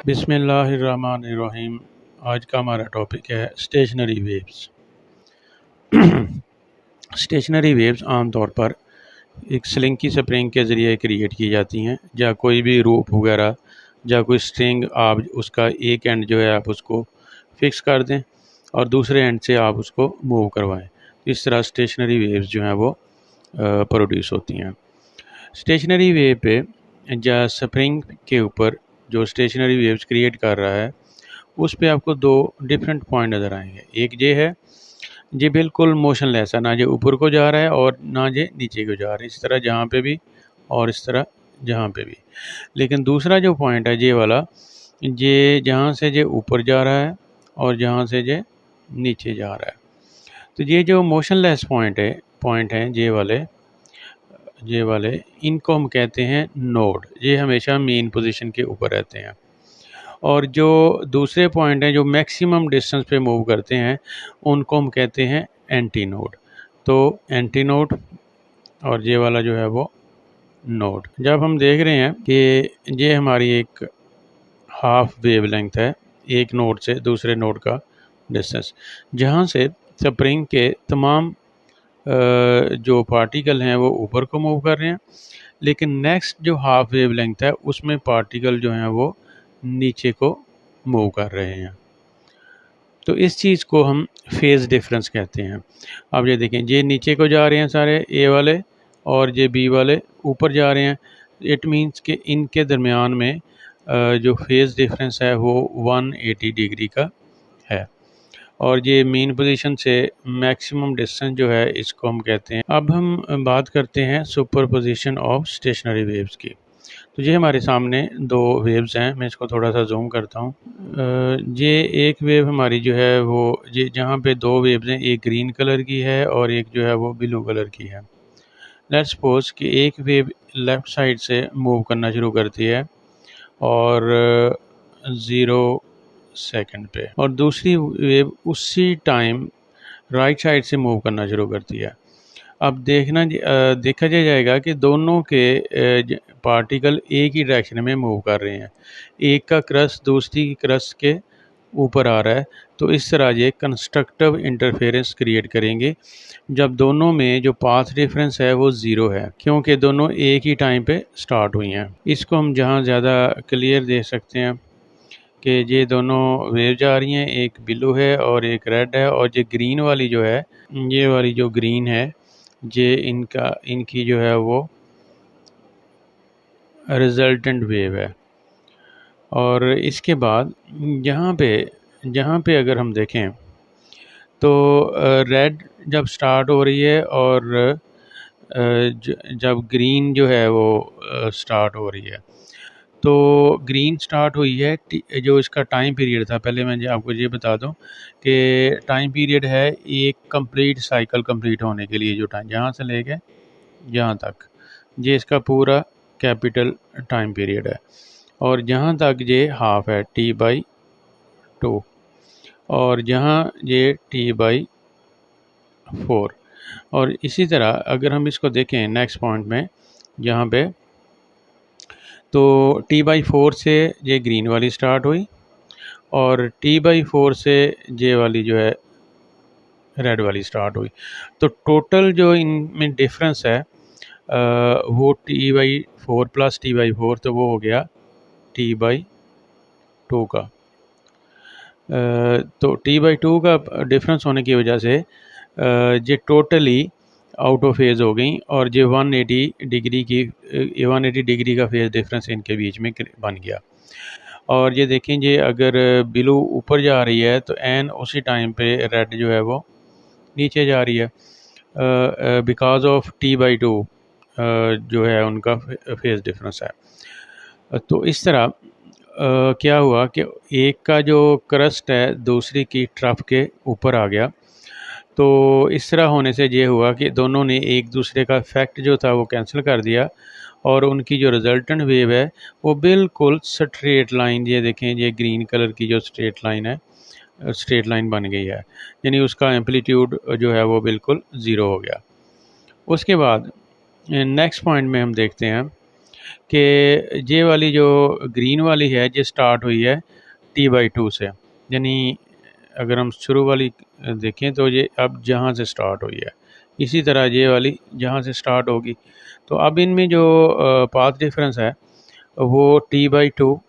बिस्मिल्लाहिर्रहमानिर्रहीम। आज का हमारा टॉपिक है स्टेशनरी वेव्स। स्टेशनरी वेव्स आमतौर पर एक स्लिंकी स्प्रिंग के ज़रिए क्रिएट की जाती हैं, या कोई भी रूप वगैरह या कोई स्ट्रिंग आप उसका एक एंड जो है आप उसको फिक्स कर दें और दूसरे एंड से आप उसको मूव करवाएं। इस तरह स्टेशनरी वेव्स जो हैं वो प्रोड्यूस होती हैं। स्टेशनरी वेव पे या स्प्रिंग के ऊपर जो स्टेशनरी वेव्स क्रिएट कर रहा है उस पे आपको दो डिफरेंट पॉइंट नज़र आएंगे। एक ये है ये बिल्कुल मोशनलेस है, ना ये ऊपर को जा रहा है और ना ये नीचे को जा रहा है, इस तरह जहाँ पे भी और इस तरह जहाँ पे भी। लेकिन दूसरा जो पॉइंट है ये वाला, ये जहाँ से ये ऊपर जा रहा है और जहाँ से ये नीचे जा रहा है। तो ये जो मोशनलेस पॉइंट है ये वाले इनको हम कहते हैं नोड। ये हमेशा मेन पोजीशन के ऊपर रहते हैं। और जो दूसरे पॉइंट हैं जो मैक्सिमम डिस्टेंस पे मूव करते हैं उनको हम कहते हैं एंटी नोड। तो एंटी नोड और ये वाला जो है वो नोड। जब हम देख रहे हैं कि ये हमारी एक हाफ वेवलेंथ है एक नोड से दूसरे नोड का डिस्टेंस, जहाँ से स्प्रिंग के तमाम जो पार्टिकल हैं वो ऊपर को मूव कर रहे हैं, लेकिन नेक्स्ट जो हाफ वेवलेंथ है उसमें पार्टिकल जो हैं वो नीचे को मूव कर रहे हैं। तो इस चीज़ को हम फेज़ डिफरेंस कहते हैं। अब ये देखें, ये नीचे को जा रहे हैं सारे ए वाले और ये बी वाले ऊपर जा रहे हैं। इट मीन्स कि इनके दरमियान में जो फेज़ डिफरेंस है वो 180 डिग्री का है और ये मेन पोजीशन से मैक्सिमम डिस्टेंस जो है इसको हम कहते हैं। अब हम बात करते हैं सुपरपोजिशन ऑफ स्टेशनरी वेव्स की। तो ये हमारे सामने दो वेव्स हैं, मैं इसको थोड़ा सा जूम करता हूँ। ये एक वेव हमारी जो है वो ये जहाँ पे दो वेव्स हैं, एक ग्रीन कलर की है और एक जो है वो ब्लू कलर की है। लेट्स सपोज कि एक वेव लेफ़्ट साइड से मूव करना शुरू करती है और 0 सेकंड पे, और दूसरी वेव उसी टाइम राइट साइड से मूव करना शुरू करती है। अब देखा जाएगा कि दोनों के पार्टिकल एक ही डायरेक्शन में मूव कर रहे हैं, एक का क्रस्ट दूसरी की क्रस्ट के ऊपर आ रहा है। तो इस तरह ये कंस्ट्रक्टिव इंटरफेरेंस क्रिएट करेंगे जब दोनों में जो पाथ डिफरेंस है वो 0 है, क्योंकि दोनों एक ही टाइम पे स्टार्ट हुई हैं। इसको हम जहाँ ज़्यादा क्लियर देख सकते हैं कि ये दोनों वेव जा रही हैं, एक ब्लू है और एक रेड है, और ये ग्रीन वाली जो है, ये वाली जो ग्रीन है ये इनकी जो है वो रिजल्टेंट वेव है। और इसके बाद जहाँ पे अगर हम देखें तो रेड जब स्टार्ट हो रही है और जब ग्रीन जो है वो स्टार्ट हो रही है, तो ग्रीन स्टार्ट हुई है। जो इसका टाइम पीरियड था, पहले मैं आपको ये बता दूं कि टाइम पीरियड है एक कंप्लीट साइकिल कंप्लीट होने के लिए, जो टाइम यहाँ से लेके यहाँ तक, ये इसका पूरा कैपिटल टाइम पीरियड है। और जहाँ तक ये हाफ है T/2, और जहाँ ये T/4। और इसी तरह अगर हम इसको देखें नेक्स्ट पॉइंट में यहाँ पे, तो T/4 से ये ग्रीन वाली स्टार्ट हुई और T/4 से ये वाली जो है रेड वाली स्टार्ट हुई। तो टोटल जो इनमें डिफरेंस है वो T/4 प्लस T/4, तो वो हो गया T/2 का। तो T/2 का डिफरेंस होने की वजह से ये टोटली आउट ऑफ फेज़ हो गई और ये 180 डिग्री का फेज़ डिफरेंस इनके बीच में बन गया। और ये देखें, ये अगर ब्लू ऊपर जा रही है तो एन उसी टाइम पे रेड जो है वो नीचे जा रही है, बिकॉज ऑफ T/2 जो है उनका फेज़ डिफरेंस है। तो इस तरह क्या हुआ कि एक का जो क्रस्ट है दूसरी की ट्रफ के ऊपर आ गया। तो इस तरह होने से ये हुआ कि दोनों ने एक दूसरे का इफेक्ट जो था वो कैंसिल कर दिया और उनकी जो रिजल्टेंट वेव है वो बिल्कुल स्ट्रेट लाइन, ये देखें ये ग्रीन कलर की जो स्ट्रेट लाइन है, स्ट्रेट लाइन बन गई है, यानी उसका एम्पलीट्यूड जो है वो बिल्कुल ज़ीरो हो गया। उसके बाद नेक्स्ट पॉइंट में हम देखते हैं कि ये वाली जो ग्रीन वाली है ये स्टार्ट हुई है T/2 से, यानी अगर हम शुरू वाली देखें तो ये अब जहाँ से स्टार्ट हुई है, इसी तरह ये वाली जहाँ से स्टार्ट होगी। तो अब इनमें जो पाथ डिफरेंस है वो T/2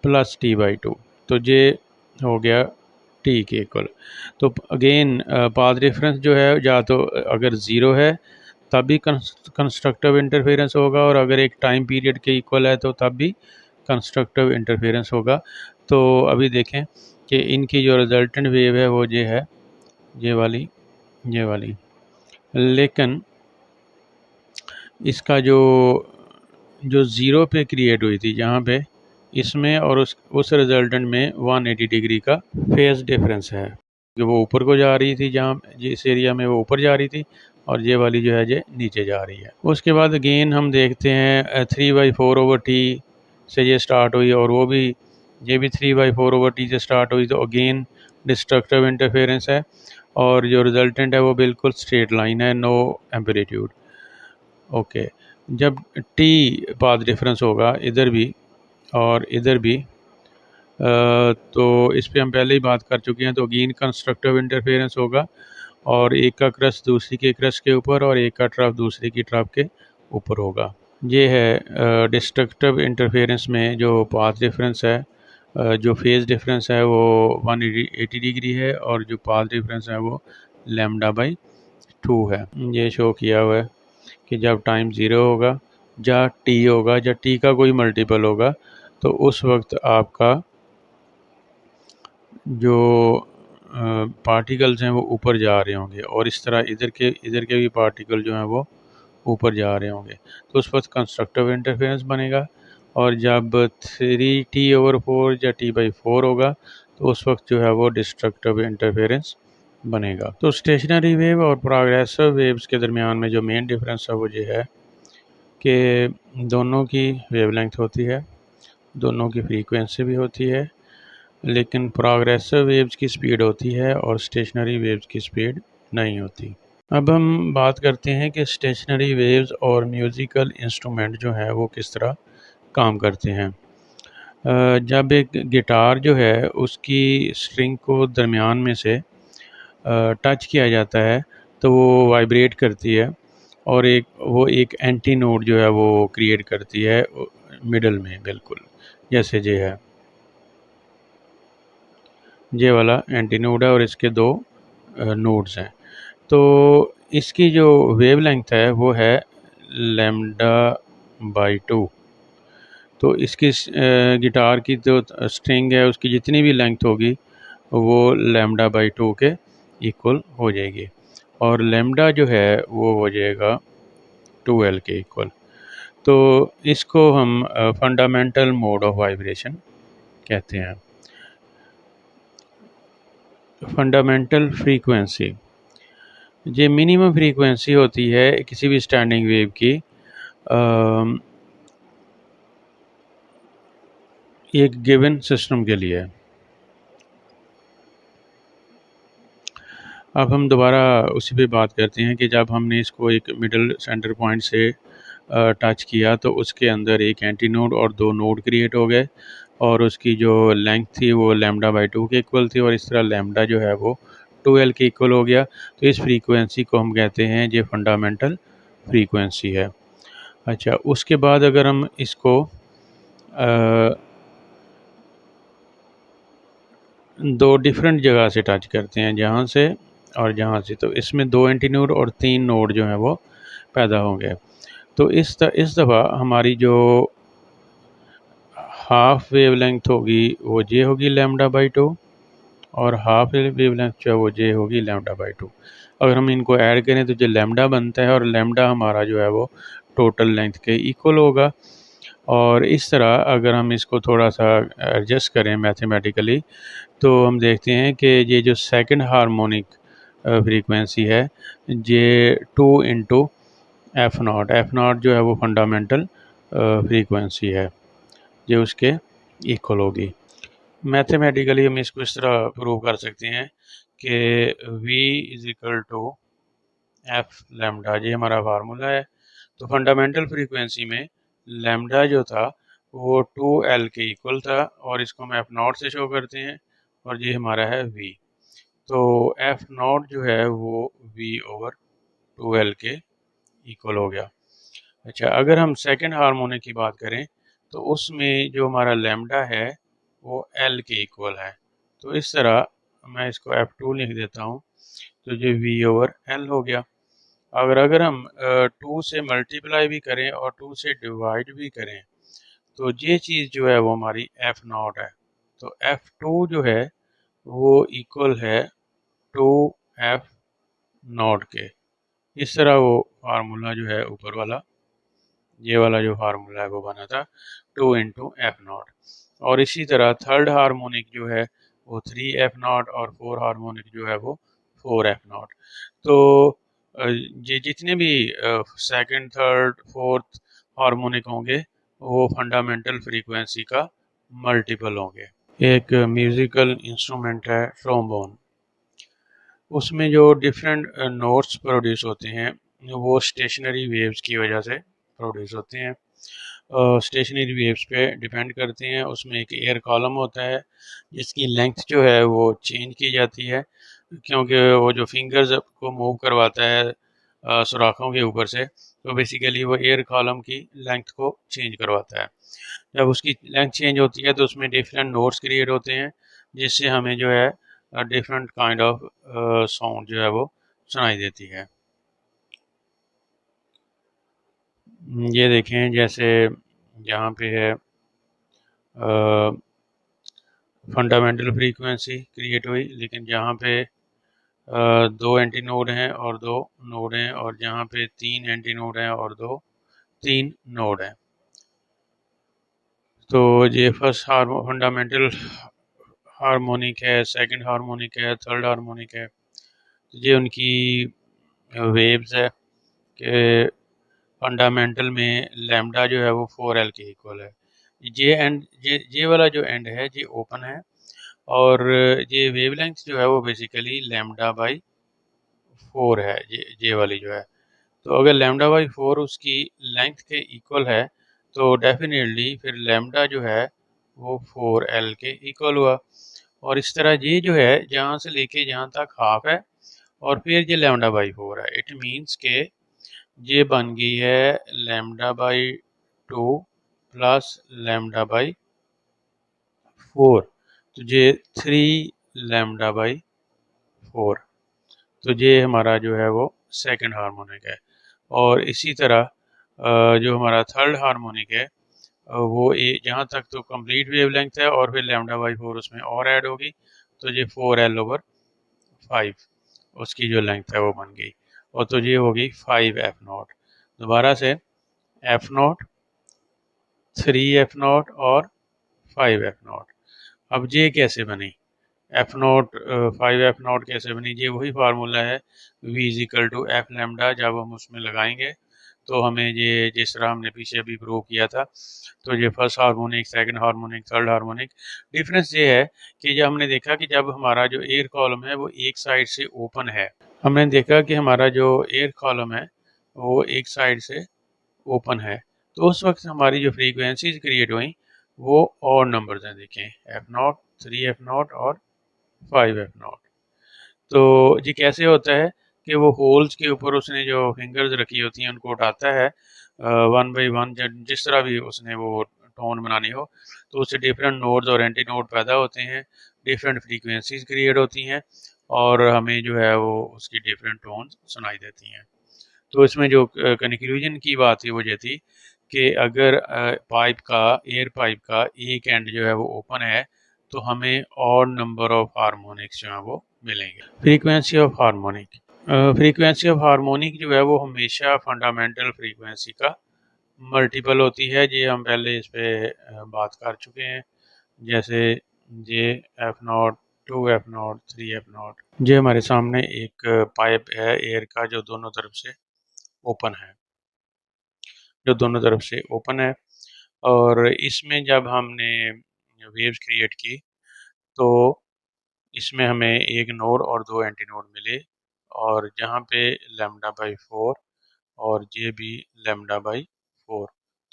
प्लस T/2, तो ये हो गया टी के इक्वल। तो अगेन पाथ डिफरेंस जो है या तो अगर ज़ीरो है तब भी कंस्ट्रक्टिव इंटरफेरेंस होगा, और अगर एक टाइम पीरियड के इक्वल है तो तब भी कंस्ट्रक्टिव इंटरफेरेंस होगा। तो अभी देखें कि इनकी जो रिजल्टेंट वेव है वो ये है, ये वाली। लेकिन इसका जो जो ज़ीरो पे क्रिएट हुई थी जहाँ पे, इसमें और उस रिजल्टेंट में 180 डिग्री का फेज डिफरेंस है, कि वो ऊपर को जा रही थी, जहाँ जिस एरिया में वो ऊपर जा रही थी, और ये वाली जो है ये नीचे जा रही है। उसके बाद अगेन हम देखते हैं 3/4/T से ये स्टार्ट हुई, और वो भी ये भी 3/4/T से स्टार्ट हुई, तो अगेन डिस्ट्रक्टिव इंटरफेरेंस है, और जो रिजल्टेंट है वो बिल्कुल स्ट्रेट लाइन है, नो एम्पलीट्यूड। ओके, जब टी पाथ डिफरेंस होगा इधर भी और इधर भी, तो इस पे हम पहले ही बात कर चुके हैं, तो अगेन कंस्ट्रक्टिव इंटरफेरेंस होगा, और एक का क्रस्ट दूसरी के क्रस्ट के ऊपर और एक का ट्रफ दूसरी की ट्रफ के ऊपर होगा। ये है डिस्ट्रक्टिव इंटरफेरेंस में जो पाथ डिफरेंस है, जो फेज डिफरेंस है वो 180 डिग्री है, और जो पाथ डिफरेंस है वो λ/2 है। ये शो किया हुआ है कि जब टाइम ज़ीरो होगा या टी होगा या टी का कोई मल्टीपल होगा, तो उस वक्त आपका जो पार्टिकल्स हैं वो ऊपर जा रहे होंगे, और इस तरह इधर के भी पार्टिकल जो हैं वो ऊपर जा रहे होंगे, तो उस वक्त कंस्ट्रक्टिव इंटरफेरेंस बनेगा। और जब 3T/4 या T/4 होगा, तो उस वक्त जो है वो डिस्ट्रक्टिव इंटरफेरेंस बनेगा। तो स्टेशनरी वेव और प्रोग्रेसिव वेव्स के दरमियान में जो मेन डिफरेंस है वो ये है कि दोनों की वेवलेंथ होती है, दोनों की फ्रीक्वेंसी भी होती है, लेकिन प्रोग्रेसिव वेव्स की स्पीड होती है और स्टेशनरी वेव्स की स्पीड नहीं होती। अब हम बात करते हैं कि स्टेशनरी वेव्स और म्यूज़िकल इंस्ट्रूमेंट जो है वो किस तरह काम करते हैं। जब एक गिटार जो है उसकी स्ट्रिंग को दरमियान में से टच किया जाता है तो वो वाइब्रेट करती है, और एक एंटी नोड जो है वो क्रिएट करती है मिडल में, बिल्कुल जैसे ये है, ये वाला एंटी नोड है और इसके दो नोड्स हैं। तो इसकी जो वेवलेंथ है वो है λ/2। तो इसकी गिटार की जो स्ट्रिंग है उसकी जितनी भी लेंथ होगी वो λ/2 के इक्वल हो जाएगी, और लैम्डा जो है वो हो जाएगा 2L के इक्वल। तो इसको हम फंडामेंटल मोड ऑफ वाइब्रेशन कहते हैं। फंडामेंटल फ्रीक्वेंसी, ये मिनिमम फ्रीक्वेंसी होती है किसी भी स्टैंडिंग वेव की एक गिवन सिस्टम के लिए। अब हम दोबारा उसी पे बात करते हैं कि जब हमने इसको एक मिडल सेंटर पॉइंट से टच किया तो उसके अंदर एक एंटी नोड और दो नोड क्रिएट हो गए, और उसकी जो लेंथ थी वो λ/2 के इक्वल थी, और इस तरह लैम्डा जो है वो 2L के इक्वल हो गया। तो इस फ्रीक्वेंसी को हम कहते हैं ये फंडामेंटल फ्रीक्वेंसी है। अच्छा, उसके बाद अगर हम इसको दो डिफरेंट जगह से टच करते हैं, जहाँ से और जहाँ से, तो इसमें दो एंटी नोड और तीन नोड जो हैं वो पैदा होंगे। तो इस दफ़ा हमारी जो हाफ वेवलेंथ होगी वो ये होगी λ/2, और हाफ वेवलेंथ जो है वो ये होगी λ/2। अगर हम इनको ऐड करें तो जो लैम्डा बनता है, और लैम्डा हमारा जो है वो टोटल लेंथ के इक्वल होगा। और इस तरह अगर हम इसको थोड़ा सा एडजस्ट करें मैथमेटिकली, तो हम देखते हैं कि ये जो सेकंड हार्मोनिक फ्रीक्वेंसी है ये 2 × F0 जो है वो फंडामेंटल फ्रीक्वेंसी है, ये उसके इक्वल होगी। मैथमेटिकली हम इसको इस तरह प्रूव कर सकते हैं कि V = F λ, ये हमारा फार्मूला है। तो फंडामेंटल फ्रीक्वेंसी में लैम्डा जो था वो 2L के इक्वल था, और इसको हम F0 से शो करते हैं, और ये हमारा है V। तो F0 जो है वो V/2L के इक्वल हो गया। अच्छा, अगर हम सेकंड हार्मोनिक की बात करें तो उसमें जो हमारा लैम्डा है वो L के इक्वल है। तो इस तरह मैं इसको F2 लिख देता हूँ, तो ये V/L हो गया। अगर हम 2 से मल्टीप्लाई भी करें और 2 से डिवाइड भी करें तो ये चीज़ जो है वो हमारी F0 है। तो F2 जो है वो इक्वल है 2F0 के। इस तरह वो फार्मूला जो है ऊपर वाला, ये वाला जो फार्मूला है वो बना था 2 × F0। और इसी तरह थर्ड हार्मोनिक जो है वो 3F0 और फोर हार्मोनिक जो है वो 4F0। तो ये जितने भी सेकंड, थर्ड, फोर्थ हार्मोनिक होंगे वो फंडामेंटल फ्रीक्वेंसी का मल्टीपल होंगे। एक म्यूज़िकल इंस्ट्रूमेंट है ट्रोम्बोन। उसमें जो डिफरेंट नोट्स प्रोड्यूस होते हैं वो स्टेशनरी वेव्स की वजह से प्रोड्यूस होते हैं। स्टेशनरी वेव्स पे डिपेंड करते हैं। उसमें एक एयर कॉलम होता है जिसकी लेंथ जो है वो चेंज की जाती है, क्योंकि वो जो फिंगर्स को मूव करवाता है सुराखों के ऊपर से, तो बेसिकली वो एयर कॉलम की लेंथ को चेंज करवाता है। जब उसकी लेंथ चेंज होती है तो उसमें डिफरेंट नोट्स क्रिएट होते हैं, जिससे हमें जो है डिफरेंट काइंड ऑफ साउंड जो है वो सुनाई देती है। ये देखें, जैसे यहाँ पे है फंडामेंटल फ्रीक्वेंसी क्रिएट हुई, लेकिन जहाँ पे दो एंटी नोड हैं और दो नोड हैं, और जहाँ पे तीन एंटी नोड हैं और तीन नोड हैं। तो ये फर्स्ट फंडामेंटल हार्मोनिक है, सेकंड हार्मोनिक है, थर्ड हार्मोनिक है। तो ये उनकी वेव्स है कि फंडामेंटल में लैम्डा जो है वो 4L के इक्वल है। ये वाला जो एंड है ये ओपन है, और ये वेवलेंथ जो है वो बेसिकली λ/4 है। ये वाली जो है, तो अगर λ/4 उसकी लेंथ के इक्वल है तो डेफिनेटली फिर लैम्डा जो है वो 4L के इक्वल हुआ। और इस तरह ये जो है जहाँ से लेके जहाँ तक हाफ है, और फिर ये λ/4 है। इट मीन्स के ये बन गई है λ/2 प्लस λ/4। तो ये 3λ/4। तो ये हमारा जो है वो सेकंड हार्मोनिक है। और इसी तरह जो हमारा थर्ड हार्मोनिक है वो जहाँ तक तो कंप्लीट वेवलेंथ है, और फिर λ/4 उसमें और ऐड होगी, तो ये 4L/5 उसकी जो लेंथ है वो बन गई, और तो ये होगी 5F0। दोबारा से F0, 3F0 और 5F0। अब ये कैसे बनी, F0 5F0 कैसे बनी? ये वही फार्मूला है V=F लैम्डा। जब हम उसमें लगाएंगे तो हमें ये जिस तरह हमने पीछे अभी प्रूव किया था, तो ये first harmonic, second harmonic, third harmonic. Difference ये है कि जब हमने देखा कि जब हमारा जो एयर कॉलम है वो एक साइड से ओपन है, हमने देखा कि हमारा जो एयर कॉलम है वो एक साइड से ओपन है, तो उस वक्त हमारी जो फ्रीक्वेंसीज क्रिएट हुई वो और नंबर्स हैं। देखें, F0, 3F0 और 5F0। तो ये कैसे होता है कि वो होल्स के ऊपर उसने जो फिंगर्स रखी होती हैं उनको उठाता है 1 बाई 1। जिस तरह भी उसने वो टोन बनानी हो, तो उससे डिफरेंट नोड्स और एंटी नोड पैदा होते हैं, डिफरेंट फ्रीक्वेंसीज क्रिएट होती हैं, और हमें जो है वो उसकी डिफरेंट टोन सुनाई देती हैं। तो इसमें जो कंक्लूजन की बात थी वो ये थी कि अगर एयर पाइप का एक एंड जो है वो ओपन है तो हमें और नंबर ऑफ हार्मोनिक्स जो है वो मिलेंगे। Frequency of harmonic, frequency of harmonic जो है वो हमेशा फंडामेंटल फ्रीक्वेंसी का मल्टीपल होती है। ये हम पहले इस पे बात कर चुके हैं। जैसे ये F0, 2F0, 3F0। ये हमारे सामने एक पाइप है एयर का जो दोनों तरफ से ओपन है, जो दोनों तरफ से ओपन है। और इसमें जब हमने वेव्स क्रिएट की तो इसमें हमें एक नोड और दो एंटी नोड मिले, और जहाँ पे λ/4 और ये भी λ/4।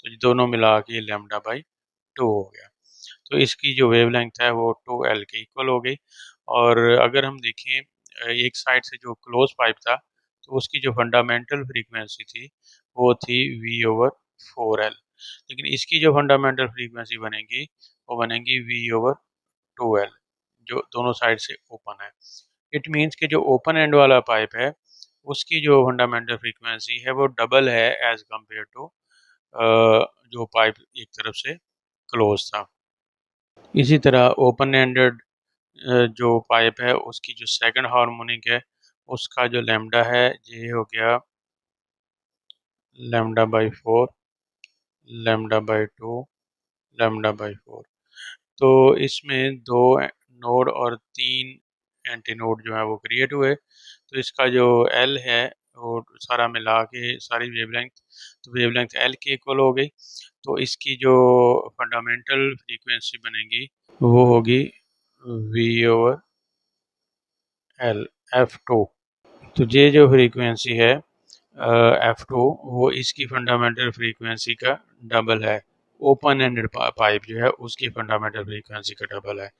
तो दोनों मिला के लैम्डा बाई 2 हो गया। तो इसकी जो वेवलेंथ है वो 2L के इक्वल हो गई। और अगर हम देखें एक साइड से जो क्लोज पाइप था तो उसकी जो फंडामेंटल फ्रीक्वेंसी थी वो थी V/4L, लेकिन इसकी जो फंडामेंटल फ्रीक्वेंसी बनेगी वो बनेगी V/2L, जो दोनों साइड से ओपन है। इट मीन्स कि जो ओपन एंड वाला पाइप है उसकी जो फंडामेंटल फ्रीक्वेंसी है वो डबल है एज कम्पेयर टू जो पाइप एक तरफ से क्लोज था। इसी तरह ओपन एंडेड जो पाइप है उसकी जो सेकंड हार्मोनिक है उसका जो लैम्डा है ये हो गया lambda by 4, lambda by 2, lambda by 4। तो इसमें 2 नोड और 3 एंटी नोड जो है वो क्रिएट हुए। तो इसका जो एल है वो सारा मिला के सारी वेवलेंथ, तो वेवलेंथ एल की इक्वल हो गई। तो इसकी जो फंडामेंटल फ्रीक्वेंसी बनेगी वो होगी V/L F2। तो ये जो फ्रीक्वेंसी है F2 वो इसकी फंडामेंटल फ्रीक्वेंसी का डबल है। ओपन एंडेड पाइप जो है उसकी फंडामेंटल फ्रीक्वेंसी का डबल है।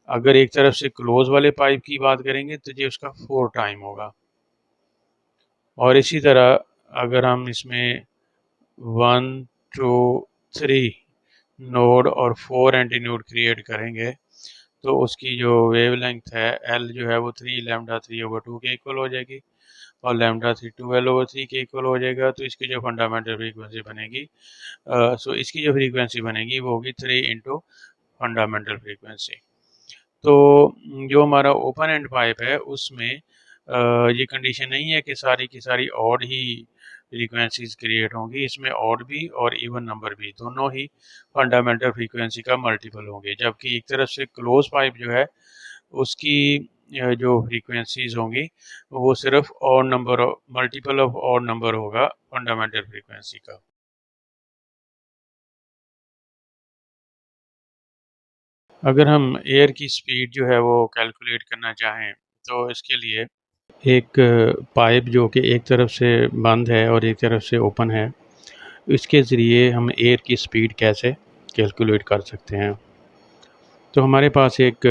अगर एक तरफ से क्लोज वाले पाइप की बात करेंगे तो ये उसका 4 टाइम होगा। और इसी तरह अगर हम इसमें 1 2 3 नोड और 4 एंटी नोड क्रिएट करेंगे तो उसकी जो वेवलेंथ है L जो है वो 3 लैम्डा 3/2 के इक्वल हो जाएगी और लैम्डा 3 2L/3 के इक्वल हो जाएगा। तो इसकी जो फंडामेंटल फ्रीक्वेंसी बनेगी इसकी जो फ्रीक्वेंसी बनेगी वो होगी 3 इंटू फंडामेंटल फ्रीक्वेंसी। तो जो हमारा ओपन एंड पाइप है उसमें ये कंडीशन नहीं है कि सारी की सारी ऑड ही फ्रीक्वेंसीज क्रिएट होंगी। इसमें ऑड भी और इवन नंबर भी दोनों ही फंडामेंटल फ्रीक्वेंसी का मल्टीपल होंगे। जबकि एक तरफ से क्लोज पाइप जो है उसकी जो फ्रीक्वेंसीज होंगी वो सिर्फ odd number multiple of odd number होगा फंडामेंटल फ्रीक्वेंसी का। अगर हम एयर की स्पीड जो है वो कैलकुलेट करना चाहें तो इसके लिए एक पाइप जो कि एक तरफ से बंद है और एक तरफ से ओपन है, इसके ज़रिए हम एयर की स्पीड कैसे कैलकुलेट कर सकते हैं। तो हमारे पास एक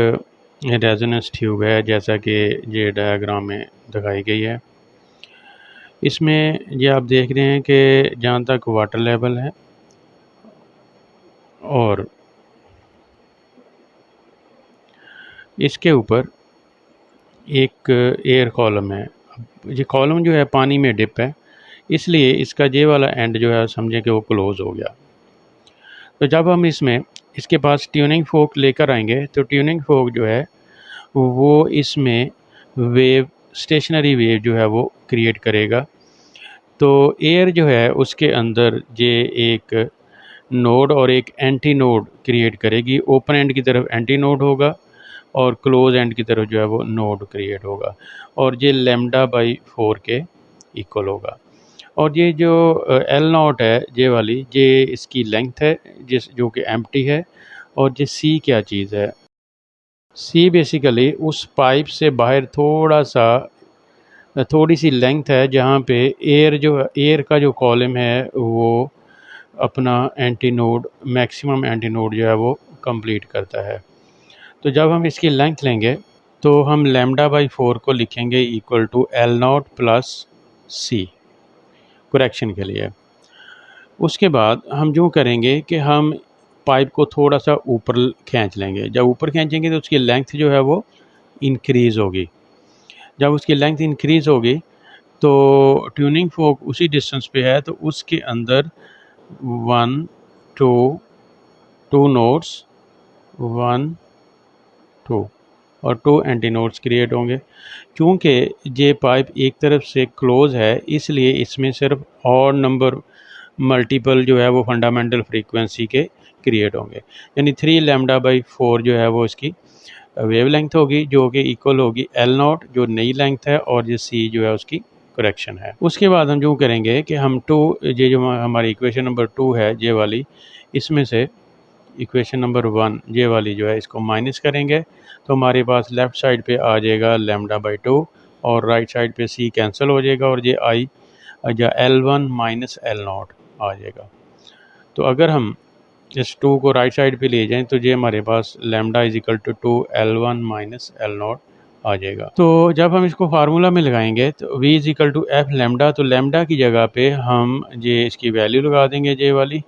रेजोनेंस ट्यूब है जैसा कि ये डायग्राम में दिखाई गई है। इसमें ये आप देख रहे हैं कि जहाँ तक वाटर लेवल है और इसके ऊपर एक एयर कॉलम है। ये कॉलम जो है पानी में डिप है, इसलिए इसका ये वाला एंड जो है समझें कि वो क्लोज हो गया। तो जब हम इसमें इसके पास ट्यूनिंग फोक लेकर आएंगे तो ट्यूनिंग फोक जो है वो इसमें वेव स्टेशनरी वेव जो है वो क्रिएट करेगा। तो एयर जो है उसके अंदर ये एक नोड और एक एंटी नोड क्रिएट करेगी। ओपन एंड की तरफ एंटी नोड होगा और क्लोज एंड की तरफ जो है वो नोड क्रिएट होगा और ये लैम्डा बाई 4 के इक्वल होगा। और ये जो एल नॉट है ये वाली, ये इसकी लेंथ है जिस जो कि एम्प्टी है। और ये सी क्या चीज़ है, सी बेसिकली उस पाइप से बाहर थोड़ी सी लेंथ है जहाँ पे एयर का जो कॉलम है वो अपना anti node maximum anti node जो है वो कंप्लीट करता है। तो जब हम इसकी लेंथ लेंगे तो हम लैम्डा बाई 4 को लिखेंगे equal to L not plus C correction के लिए। उसके बाद हम जो करेंगे कि हम पाइप को थोड़ा सा ऊपर खींच लेंगे। जब ऊपर खींचेंगे तो उसकी लेंथ जो है वो इंक्रीज़ होगी। जब उसकी लेंथ इंक्रीज़ होगी तो ट्यूनिंग फोक उसी डिस्टेंस पे है तो उसके अंदर 1 2 नोट्स 1 2 और 2 एंटी नोट्स क्रिएट होंगे। क्योंकि ये पाइप एक तरफ से क्लोज है इसलिए इसमें सिर्फ ऑड नंबर मल्टीपल जो है वो फंडामेंटल फ्रीक्वेंसी के क्रिएट होंगे। यानी 3 लैम्डा बाई 4 जो है वो इसकी वेवलेंथ होगी जो कि इक्वल होगी एल नॉट जो नई लेंथ है और ये सी जो है उसकी करेक्शन है। उसके बाद हम जो करेंगे कि हम ये जो हमारी इक्वेशन नंबर 2 है ये वाली, इसमें से इक्वेशन नंबर 1 ये वाली जो है इसको माइनस करेंगे तो हमारे पास लेफ़्ट साइड पे आ जाएगा लैम्डा बाई 2 और राइट साइड पे सी कैंसिल हो जाएगा और ये आई या L1 माइनस L0 आ जाएगा। तो अगर हम इस 2 को राइट साइड पे ले जाएं तो ये हमारे पास lambda is equal to 2L1 minus L0 आ जाएगा। तो जब हम इसको फार्मूला में लगाएंगे तो v is equal to F lambda, तो लैम्डा की जगह पे हम ये इसकी वैल्यू लगा देंगे जे वाली।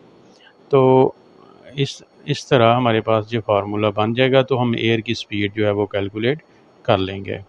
तो इस तरह हमारे पास जो फार्मूला बन जाएगा, तो हम एयर की स्पीड जो है वो कैलकुलेट कर लेंगे।